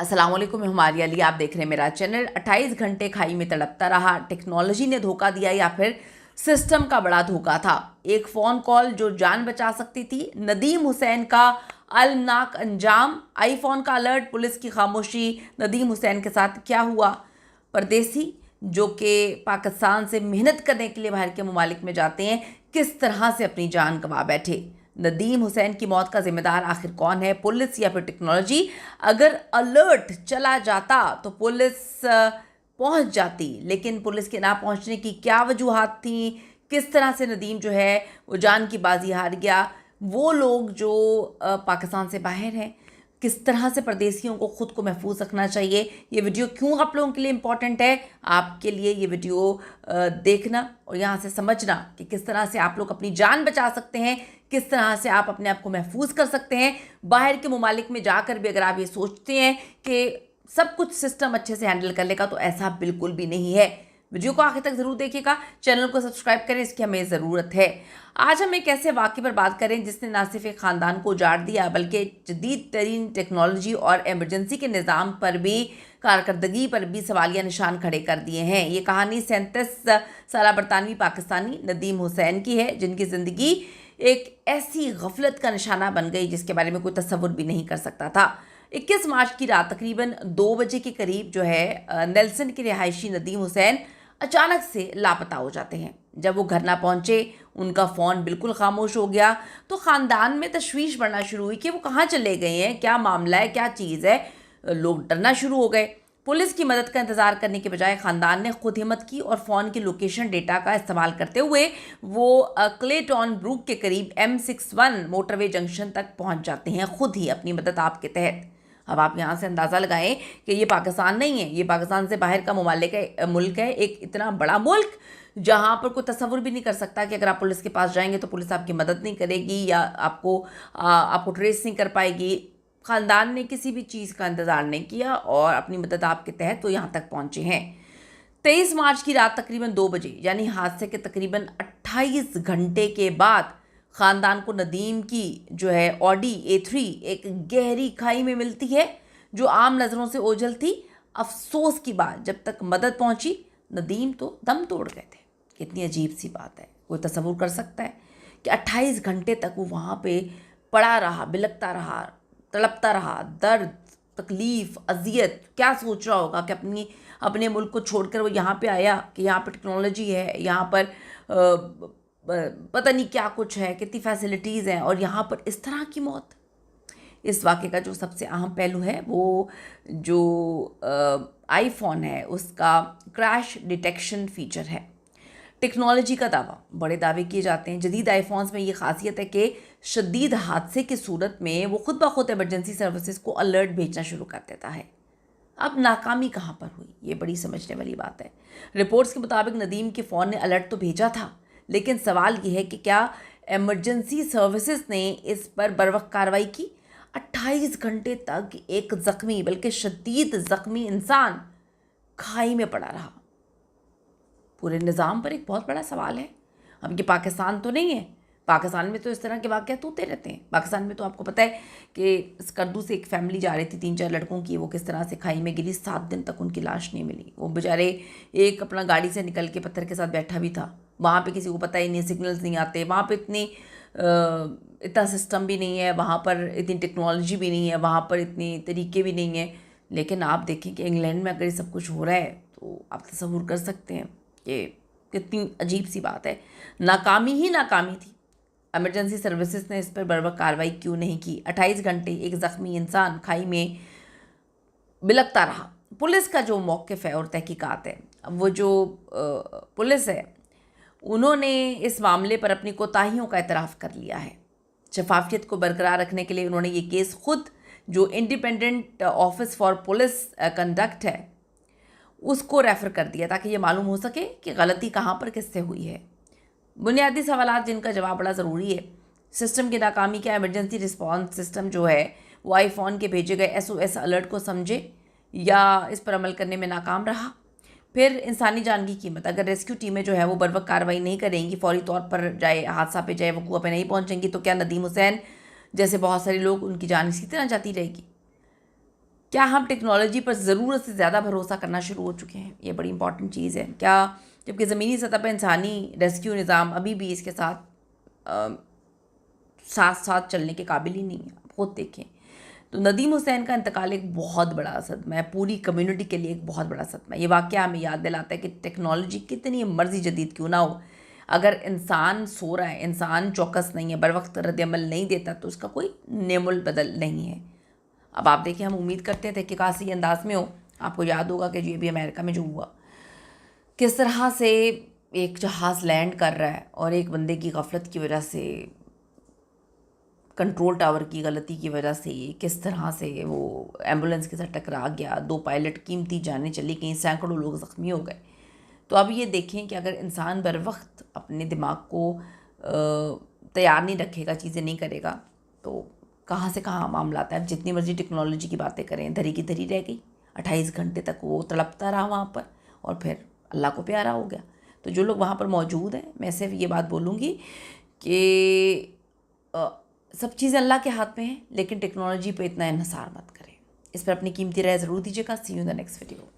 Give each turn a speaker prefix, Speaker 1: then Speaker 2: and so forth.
Speaker 1: अस्सलाम वालेकुम, मैं हमारी अली। आप देख रहे हैं मेरा चैनल। 28 घंटे खाई में तड़पता रहा। टेक्नोलॉजी ने धोखा दिया या फिर सिस्टम का बड़ा धोखा था? एक फ़ोन कॉल जो जान बचा सकती थी। नदीम हुसैन का अलनाक अंजाम। आईफोन का अलर्ट, पुलिस की खामोशी। नदीम हुसैन के साथ क्या हुआ? परदेसी जो कि पाकिस्तान से मेहनत करने के लिए बाहर के ममालिक में जाते हैं, किस तरह से अपनी जान गंवा बैठे। नदीम हुसैन की मौत का जिम्मेदार आखिर कौन है, पुलिस या फिर टेक्नोलॉजी? अगर अलर्ट चला जाता तो पुलिस पहुंच जाती, लेकिन पुलिस के ना पहुंचने की क्या वजूहात थी? किस तरह से नदीम जो है वो जान की बाजी हार गया? वो लोग जो पाकिस्तान से बाहर हैं, किस तरह से परदेशियों को ख़ुद को महफूज रखना चाहिए? ये वीडियो क्यों आप लोगों के लिए इम्पॉर्टेंट है? आपके लिए ये वीडियो देखना और यहाँ से समझना कि किस तरह से आप लोग अपनी जान बचा सकते हैं, किस तरह से आप अपने आप को महफूज कर सकते हैं। बाहर के ममालिक में जाकर भी अगर आप ये सोचते हैं कि सब कुछ सिस्टम अच्छे से हैंडल कर लेगा, तो ऐसा बिल्कुल भी नहीं है। वीडियो को आखिर तक ज़रूर देखिएगा, चैनल को सब्सक्राइब करें, इसकी हमें ज़रूरत है। आज हम एक ऐसे वाक़े पर बात करें जिसने ना सिर्फ एक ख़ानदान को उजाड़ दिया, बल्कि जदीद तरीन टेक्नोलॉजी और एमरजेंसी के निज़ाम पर भी, कारकर्दगी पर भी सवालिया निशान खड़े कर दिए हैं। ये कहानी 37 साला बरतानवी पाकिस्तानी नदीम हुसैन की है, जिनकी ज़िंदगी एक ऐसी गफलत का निशाना बन गई जिसके बारे में कोई तसव्वुर भी नहीं कर सकता था। 21 मार्च की रात तकरीबन 2 बजे के करीब जो है नेल्सन के रिहायशी नदीम हुसैन अचानक से लापता हो जाते हैं। जब वो घर ना पहुंचे, उनका फ़ोन बिल्कुल खामोश हो गया, तो ख़ानदान में तशवीश बढ़ना शुरू हुई कि वो कहाँ चले गए हैं, क्या मामला है, क्या चीज़ है। लोग डरना शुरू हो गए। पुलिस की मदद का इंतज़ार करने के बजाय ख़ानदान ने खुद हिम्मत की और फ़ोन के लोकेशन डेटा का इस्तेमाल करते हुए वो क्लेटन ब्रूक के करीब M61 मोटरवे जंक्शन तक पहुंच जाते हैं, खुद ही अपनी मदद आपके तहत। अब आप यहाँ से अंदाज़ा लगाएं कि ये पाकिस्तान नहीं है, ये पाकिस्तान से बाहर का मुल्क है, एक इतना बड़ा मुल्क जहाँ पर कोई तसव्वुर भी नहीं कर सकता कि अगर आप पुलिस के पास जाएंगे तो पुलिस आपकी मदद नहीं करेगी या आपको ट्रेस नहीं कर पाएगी। ख़ानदान ने किसी भी चीज़ का इंतज़ार नहीं किया और अपनी मदद आपके तहत तो यहाँ तक पहुँचे हैं। 23 मार्च की रात तकरीबन 2 बजे, यानी हादसे के तकरीबन 28 घंटे के बाद, ख़ानदान को नदीम की जो है ऑडी A3 एक गहरी खाई में मिलती है जो आम नज़रों से ओझल थी। अफसोस की बात, जब तक मदद पहुंची नदीम तो दम तोड़ गए थे। कितनी अजीब सी बात है, कोई तसव्वुर कर सकता है कि 28 घंटे तक वो वहाँ पे पड़ा रहा, बिलखता रहा, तड़पता रहा, दर्द, तकलीफ़, अजियत। क्या सोच रहा होगा कि अपने मुल्क को छोड़कर वो यहाँ पे आया कि यहाँ पर टेक्नोलॉजी है, यहाँ पर पता नहीं क्या कुछ है, कितनी फैसिलिटीज़ हैं, और यहाँ पर इस तरह की मौत। इस वाक़े का जो सबसे अहम पहलू है वो जो आईफोन है उसका क्रैश डिटेक्शन फ़ीचर है। टेक्नोलॉजी का दावा, बड़े दावे किए जाते हैं। जदीद आईफोन्स में ये खासियत है कि शदीद हादसे की सूरत में वो खुद ब खुद एमरजेंसी सर्विसेज को अलर्ट भेजना शुरू कर देता है। अब नाकामी कहाँ पर हुई, ये बड़ी समझने वाली बात है। रिपोर्ट्स के मुताबिक नदीम के फ़ोन ने अलर्ट तो भेजा था, लेकिन सवाल ये है कि क्या एमरजेंसी सर्विसेज ने इस पर बरवक्त कार्रवाई की? 28 घंटे तक एक ज़ख्मी, बल्कि शदीद ज़ख्मी इंसान खाई में पड़ा रहा। पूरे निज़ाम पर एक बहुत बड़ा सवाल है। अब ये पाकिस्तान तो नहीं है, पाकिस्तान में तो इस तरह के वाक़यात होते रहते हैं। पाकिस्तान में तो आपको पता है कि स्कर्दू से एक फैमिली जा रही थी, 3-4 लड़कों की, वो किस तरह से खाई में गिरी, 7 दिन तक उनकी लाश नहीं मिली। वो बेचारे एक अपना गाड़ी से निकल के पत्थर के साथ बैठा भी था। वहाँ पे किसी को पता ही नहीं, सिग्नल्स नहीं आते, वहाँ पे इतना सिस्टम भी नहीं है, वहाँ पर इतनी टेक्नोलॉजी भी नहीं है, वहाँ पर इतने तरीके भी नहीं हैं। लेकिन आप देखें कि इंग्लैंड में अगर ये सब कुछ हो रहा है तो आप तसव्वुर कर सकते हैं कि कितनी अजीब सी बात है। नाकामी ही नाकामी थी। एमरजेंसी सर्विसेज ने इस पर बर्वक्त कार्रवाई क्यों नहीं की? 28 घंटे एक ज़ख्मी इंसान खाई में बिलखता रहा। पुलिस का जो मौक़िफ़ है और तहकीकात है, वो जो पुलिस है उन्होंने इस मामले पर अपनी कोताहियों का एतराफ़ कर लिया है। शफाफियत को बरकरार रखने के लिए उन्होंने ये केस खुद जो independent office for police conduct है उसको रेफ़र कर दिया, ताकि ये मालूम हो सके कि गलती कहाँ पर किससे हुई है। बुनियादी सवालात जिनका जवाब बड़ा ज़रूरी है। सिस्टम की नाकामी, क्या एमरजेंसी रिस्पॉन्स सिस्टम जो है वो आईफोन के भेजे गए SOS अलर्ट को समझे या इस पर अमल करने में नाकाम रहा? फिर इंसानी जान की कीमत, अगर रेस्क्यू टीमें जो है वो बर्वक्त कार्रवाई नहीं करेंगी, फौरी तौर पर जाए हादसा पे जाए वकूआ पे नहीं पहुंचेंगी, तो क्या नदीम हुसैन जैसे बहुत सारे लोग, उनकी जान इसी तरह जाती रहेगी? क्या हम टेक्नोलॉजी पर ज़रूरत से ज़्यादा भरोसा करना शुरू हो चुके हैं? ये बड़ी इंपॉर्टेंट चीज़ है। क्या जबकि ज़मीनी सतह पर इंसानी रेस्क्यू निज़ाम अभी भी इसके साथ साथ चलने के काबिल ही नहीं है। आप खुद देखें तो नदीम हुसैन का इंतकाल एक बहुत बड़ा सदमा है, पूरी कम्युनिटी के लिए एक बहुत बड़ा सदमा है। ये वाक़या हमें याद दिलाता है कि टेक्नोलॉजी कितनी मर्जी जदीद क्यों ना हो, अगर इंसान सो रहा है, इंसान चौकस नहीं है, बर वक्त रद्दअमल नहीं देता, तो उसका कोई नेमुल बदल नहीं है। अब आप देखिए, हम उम्मीद करते थे कि कासी अंदाज में हो। आपको याद होगा कि ये भी अमेरिका में जो हुआ, किस तरह से एक जहाज़ लैंड कर रहा है और एक बंदे की गफलत की वजह से, कंट्रोल टावर की गलती की वजह से किस तरह से वो एम्बुलेंस के साथ टकरा गया, 2 पायलट कीमती जानें चली गई, सैकड़ों लोग ज़ख्मी हो गए। तो अब ये देखें कि अगर इंसान बर वक्त अपने दिमाग को तैयार नहीं रखेगा, चीज़ें नहीं करेगा, तो कहाँ से कहाँ मामला आता है। जितनी मर्जी टेक्नोलॉजी की बातें करें, धरी की धरी रह गई। 28 घंटे तक वो तड़पता रहा वहाँ पर और फिर अल्लाह को प्यारा हो गया। तो जो लोग वहाँ पर मौजूद हैं, मैं सिर्फ ये बात बोलूँगी कि सब चीज़ें अल्लाह के हाथ में हैं, लेकिन टेक्नोलॉजी पे इतना इन्हिसार मत करें। इस पर अपनी कीमती राय ज़रूर दीजिएगा। See you in the next video.